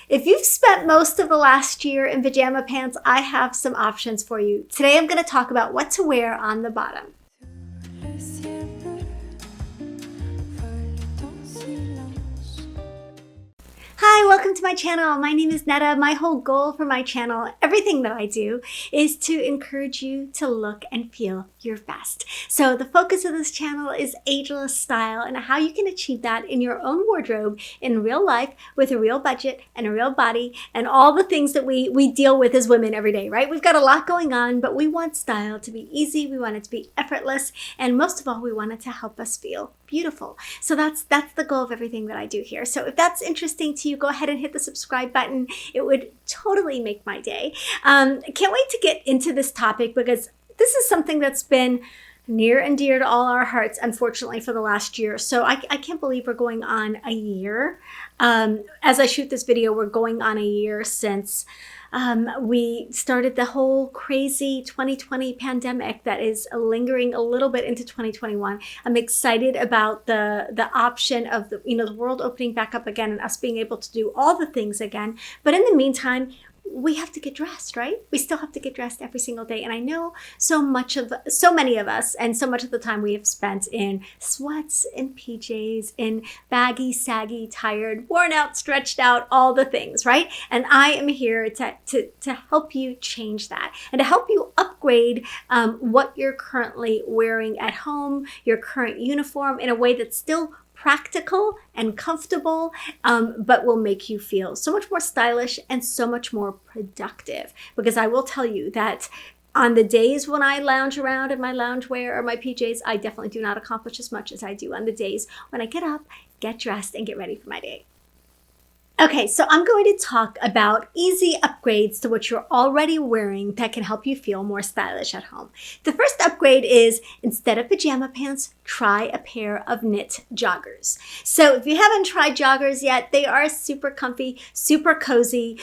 If you've spent most of the last year in pajama pants, I have some options for you. Today I'm going to talk about what to wear on the bottom. Hi, welcome to my channel. My name is Netta. My whole goal for my channel, everything that I do, is to encourage you to look and feel your best. So the focus of this channel is ageless style and how you can achieve that in your own wardrobe in real life with a real budget and a real body and all the things that we deal with as women every day, right? We've got a lot going on, but we want style to be easy. We want it to be effortless. And most of all, we want it to help us feel beautiful. So that's the goal of everything that I do here. So if that's interesting to you, go ahead and hit the subscribe button. It would totally make my day. Can't wait to get into this topic because this is something that's been near and dear to all our hearts, unfortunately, for the last year. So I can't believe we're going on a year. As I shoot this video, we're going on a year since we started the whole crazy 2020 pandemic that is lingering a little bit into 2021. I'm excited about the option of the world opening back up again and us being able to do all the things again. But in the meantime, we have to get dressed, right? We still have to get dressed every single day. And I know so many of us, and so much of the time we have spent in sweats, in PJs, in baggy, saggy, tired, worn out, stretched out, all the things, right? And I am here to help you change that and to help you upgrade what you're currently wearing at home, your current uniform, in a way that's still practical and comfortable, but will make you feel so much more stylish and so much more productive. Because I will tell you that on the days when I lounge around in my loungewear or my PJs, I definitely do not accomplish as much as I do on the days when I get up, get dressed, and get ready for my day. Okay, so I'm going to talk about easy upgrades to what you're already wearing that can help you feel more stylish at home. The first upgrade is, instead of pajama pants, try a pair of knit joggers. So if you haven't tried joggers yet, they are super comfy, super cozy.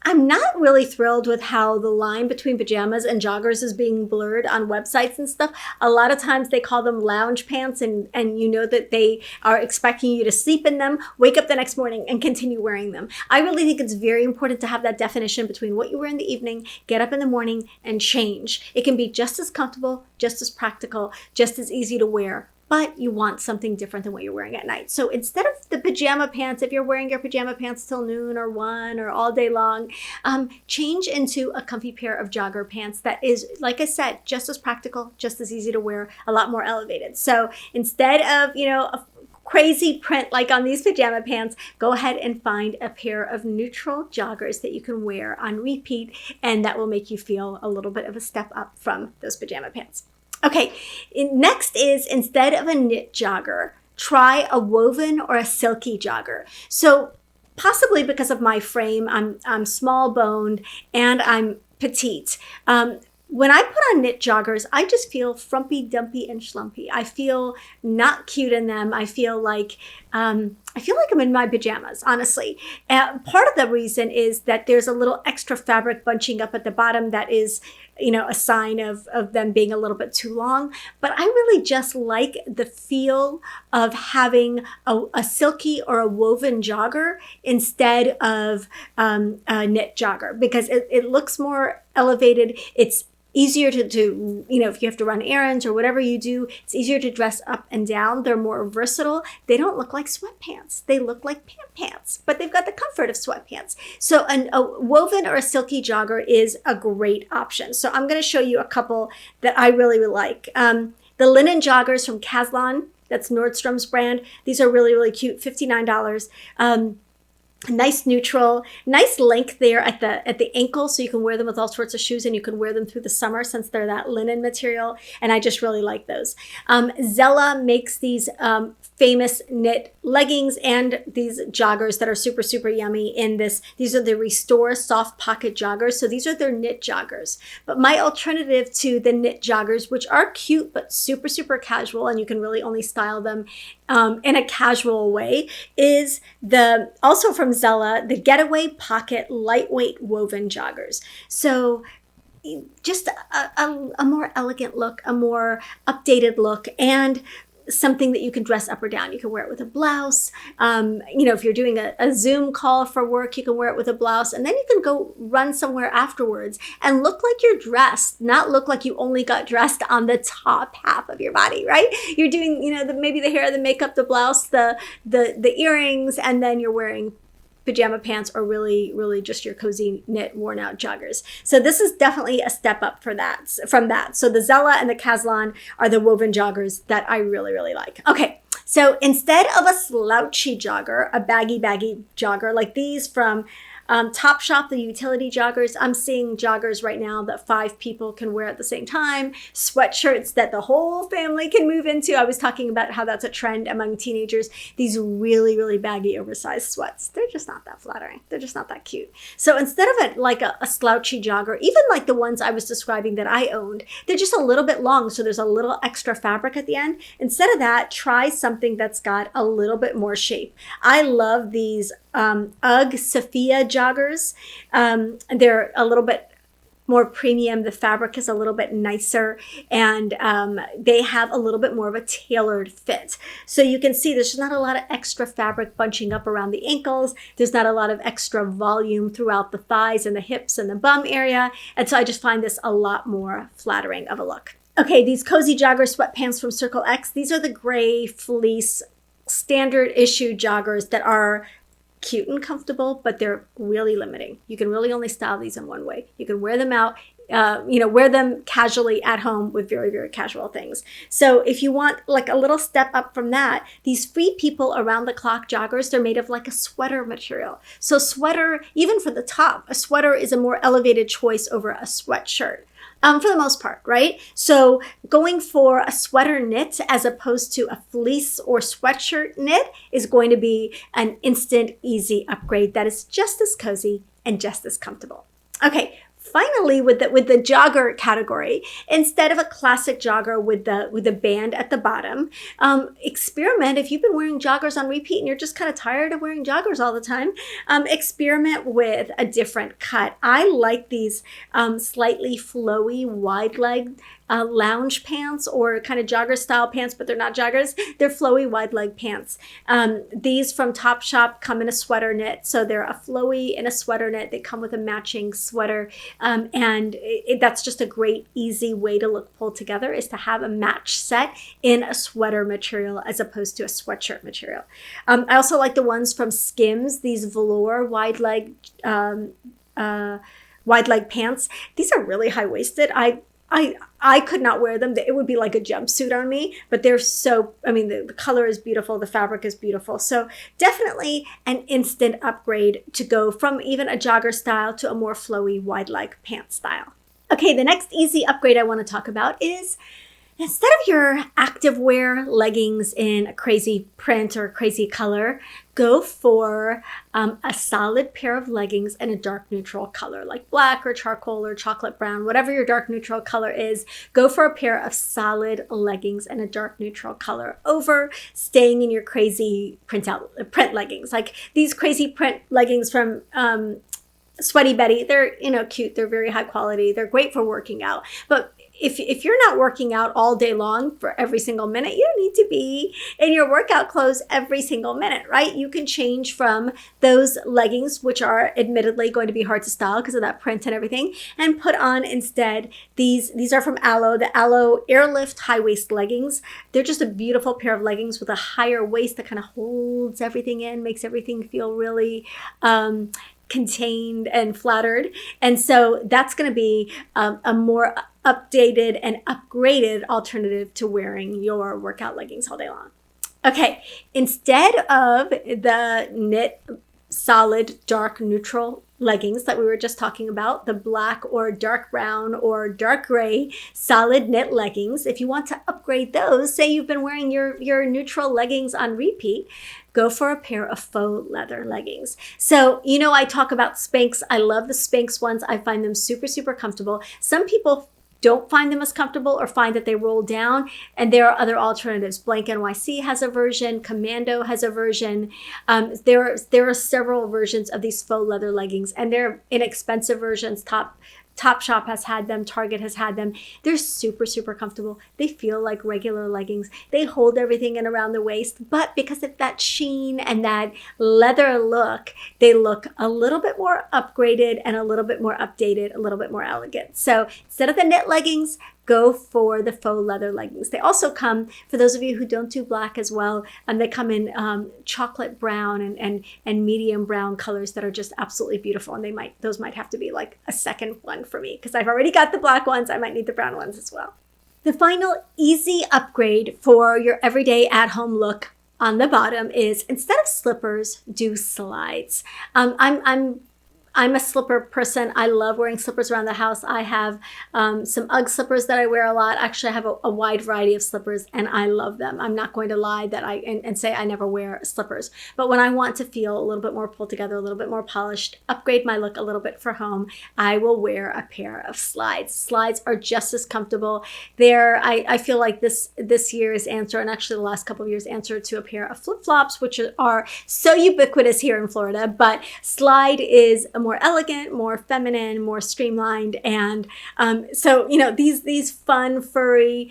I'm not really thrilled with how the line between pajamas and joggers is being blurred on websites and stuff. A lot of times they call them lounge pants and you know that they are expecting you to sleep in them, wake up the next morning and continue wearing them. I really think it's very important to have that definition between what you wear in the evening, get up in the morning and change. It can be just as comfortable, just as practical, just as easy to wear, but you want something different than what you're wearing at night. So instead of the pajama pants, if you're wearing your pajama pants till noon or 1 or all day long, change into a comfy pair of jogger pants that is, like I said, just as practical, just as easy to wear, a lot more elevated. So instead of, a crazy print like on these pajama pants, go ahead and find a pair of neutral joggers that you can wear on repeat, and that will make you feel a little bit of a step up from those pajama pants. Okay, next is, instead of a knit jogger, try a woven or a silky jogger. So possibly because of my frame, I'm small boned and I'm petite. When I put on knit joggers, I just feel frumpy, dumpy, and schlumpy. I feel not cute in them. I feel like I'm in my pajamas, honestly. Part of the reason is that there's a little extra fabric bunching up at the bottom that is, a sign of them being a little bit too long. But I really just like the feel of having a silky or a woven jogger instead of a knit jogger, because it looks more elevated. It's easier to do, if you have to run errands or whatever you do, it's easier to dress up and down. They're more versatile. They don't look like sweatpants. They look like pants, but they've got the comfort of sweatpants. So a woven or a silky jogger is a great option. So I'm going to show you a couple that I really like. The linen joggers from Caslon, that's Nordstrom's brand. These are really, really cute, $59. Nice neutral, nice length there at the ankle, so you can wear them with all sorts of shoes, and you can wear them through the summer since they're that linen material, and I just really like those. Zella makes these famous knit leggings and these joggers that are super, super yummy in this. These are the Restore Soft Pocket Joggers, so these are their knit joggers. But my alternative to the knit joggers, which are cute but super, super casual, and you can really only style them in a casual way, is also from Zella, the Getaway Pocket Lightweight Woven Joggers. So just a more elegant look, a more updated look, and something that you can dress up or down. You can wear it with a blouse. You know, if you're doing a Zoom call for work, you can wear it with a blouse, and then you can go run somewhere afterwards and look like you're dressed, not look like you only got dressed on the top half of your body, right? You're doing, you know, maybe the hair, the makeup, the blouse, the earrings, and then you're wearing pajama pants or really just your cozy knit worn out joggers. So this is definitely a step up from that. So the Zella and the Caslon are the woven joggers that I really like. Okay. So instead of a slouchy jogger, a baggy jogger like these from Topshop, the utility joggers, I'm seeing joggers right now that 5 people can wear at the same time, sweatshirts that the whole family can move into. I was talking about how that's a trend among teenagers. These really baggy, oversized sweats. They're just not that flattering. They're just not that cute. So instead of a slouchy jogger, even like the ones I was describing that I owned, they're just a little bit long, so there's a little extra fabric at the end. Instead of that, try something that's got a little bit more shape. I love these UGG Sophia joggers. They're a little bit more premium. The fabric is a little bit nicer, and they have a little bit more of a tailored fit. So you can see there's just not a lot of extra fabric bunching up around the ankles. There's not a lot of extra volume throughout the thighs and the hips and the bum area. And so I just find this a lot more flattering of a look. Okay, these cozy jogger sweatpants from Circle X. These are the gray fleece standard issue joggers that are cute and comfortable, but they're really limiting. You can really only style these in one way. You can wear them out, wear them casually at home with very casual things. So if you want like a little step up from that, these Free People around the clock joggers, they're made of like a sweater material. So sweater, even for the top, a sweater is a more elevated choice over a sweatshirt. For the most part, right? So going for a sweater knit as opposed to a fleece or sweatshirt knit is going to be an instant, easy upgrade that is just as cozy and just as comfortable. Okay. Finally, with the jogger category, instead of a classic jogger with the band at the bottom, experiment. If you've been wearing joggers on repeat and you're just kind of tired of wearing joggers all the time, experiment with a different cut. I like these slightly flowy, wide leg lounge pants, or kind of jogger style pants, but they're not joggers. They're flowy wide leg pants. These from Topshop come in a sweater knit. So they're a flowy and a sweater knit. They come with a matching sweater. That's just a great, easy way to look pulled together, is to have a match set in a sweater material as opposed to a sweatshirt material. I also like the ones from Skims, these velour wide leg pants. These are really high waisted. I could not wear them. It would be like a jumpsuit on me, but they're so, the color is beautiful. The fabric is beautiful. So definitely an instant upgrade to go from even a jogger style to a more flowy wide leg pant style. Okay, the next easy upgrade I want to talk about is, instead of your activewear leggings in a crazy print or crazy color, go for a solid pair of leggings in a dark neutral color, like black or charcoal or chocolate brown, whatever your dark neutral color is. Go for a pair of solid leggings in a dark neutral color over staying in your crazy print leggings. Like these crazy print leggings from Sweaty Betty, they're cute, they're very high quality, they're great for working out. But if you're not working out all day long for every single minute, you don't need to be in your workout clothes every single minute, right? You can change from those leggings, which are admittedly going to be hard to style because of that print and everything, and put on instead these are from Aloe, the Aloe Airlift high waist leggings. They're just a beautiful pair of leggings with a higher waist that kind of holds everything in, makes everything feel really contained and flattered. And so that's going to be a more updated and upgraded alternative to wearing your workout leggings all day long. Okay, instead of the knit solid dark neutral leggings that we were just talking about, the black or dark brown or dark gray solid knit leggings, if you want to upgrade those, say you've been wearing your neutral leggings on repeat, go for a pair of faux leather leggings. So, I talk about Spanx. I love the Spanx ones. I find them super comfortable. Some people don't find them as comfortable or find that they roll down, and there are other alternatives. Blank NYC has a version, Commando has a version. There are several versions of these faux leather leggings, and they're inexpensive versions. Topshop has had them, Target has had them. They're super, super comfortable. They feel like regular leggings. They hold everything in around the waist, but because of that sheen and that leather look, they look a little bit more upgraded and a little bit more updated, a little bit more elegant. So instead of the knit leggings, go for the faux leather leggings. They also come, for those of you who don't do black as well, they come in chocolate brown and medium brown colors that are just absolutely beautiful. And those might have to be like a second one for me because I've already got the black ones. I might need the brown ones as well. The final easy upgrade for your everyday at-home look on the bottom is, instead of slippers, do slides. I'm a slipper person. I love wearing slippers around the house. I have some UGG slippers that I wear a lot. Actually, I have a wide variety of slippers and I love them. I'm not going to lie that and say I never wear slippers. But when I want to feel a little bit more pulled together, a little bit more polished, upgrade my look a little bit for home, I will wear a pair of slides. Slides are just as comfortable. I feel like this year's answer, and actually the last couple of years' answer, to a pair of flip-flops, which are so ubiquitous here in Florida. But slide is a more elegant, more feminine, more streamlined. And so, you know, these fun, furry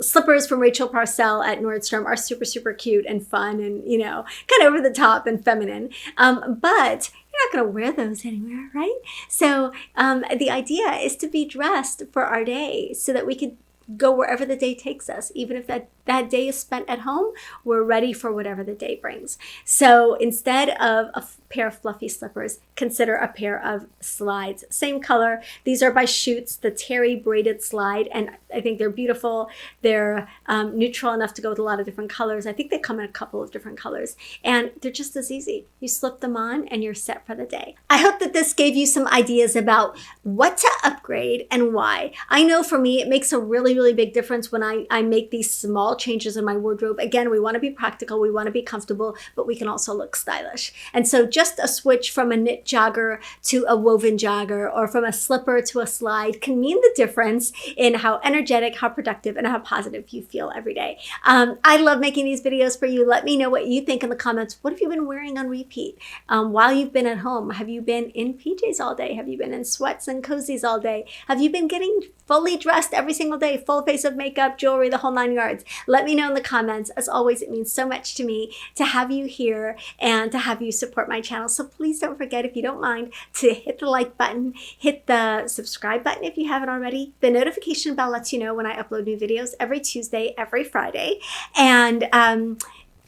slippers from Rachel Parcell at Nordstrom are super, super cute and fun and, you know, kind of over the top and feminine. But you're not going to wear those anywhere, right? So the idea is to be dressed for our day so that we could go wherever the day takes us. Even if that day is spent at home, we're ready for whatever the day brings. So instead of a pair of fluffy slippers, consider a pair of slides. Same color. These are by Schutz, the terry braided slide, and I think they're beautiful. They're neutral enough to go with a lot of different colors. I think they come in a couple of different colors, and they're just as easy. You slip them on and you're set for the day. I hope that this gave you some ideas about what to upgrade and why. I know for me, it makes a really, really big difference when I make these small changes in my wardrobe. Again, we want to be practical, we want to be comfortable, but we can also look stylish. And so just a switch from a knit jogger to a woven jogger, or from a slipper to a slide, can mean the difference in how energetic, how productive, and how positive you feel every day. I love making these videos for you. Let me know what you think in the comments. What have you been wearing on repeat while you've been at home? Have you been in PJs all day? Have you been in sweats and cozies all day? Have you been getting fully dressed every single day, full face of makeup, jewelry, the whole 9 yards? Let me know in the comments. As always, it means so much to me to have you here and to have you support my channel. So please don't forget, if you don't mind, to hit the like button, hit the subscribe button if you haven't already. The notification bell lets you know when I upload new videos every Tuesday, every Friday. And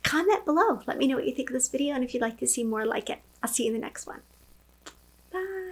comment below. Let me know what you think of this video and if you'd like to see more like it. I'll see you in the next one. Bye.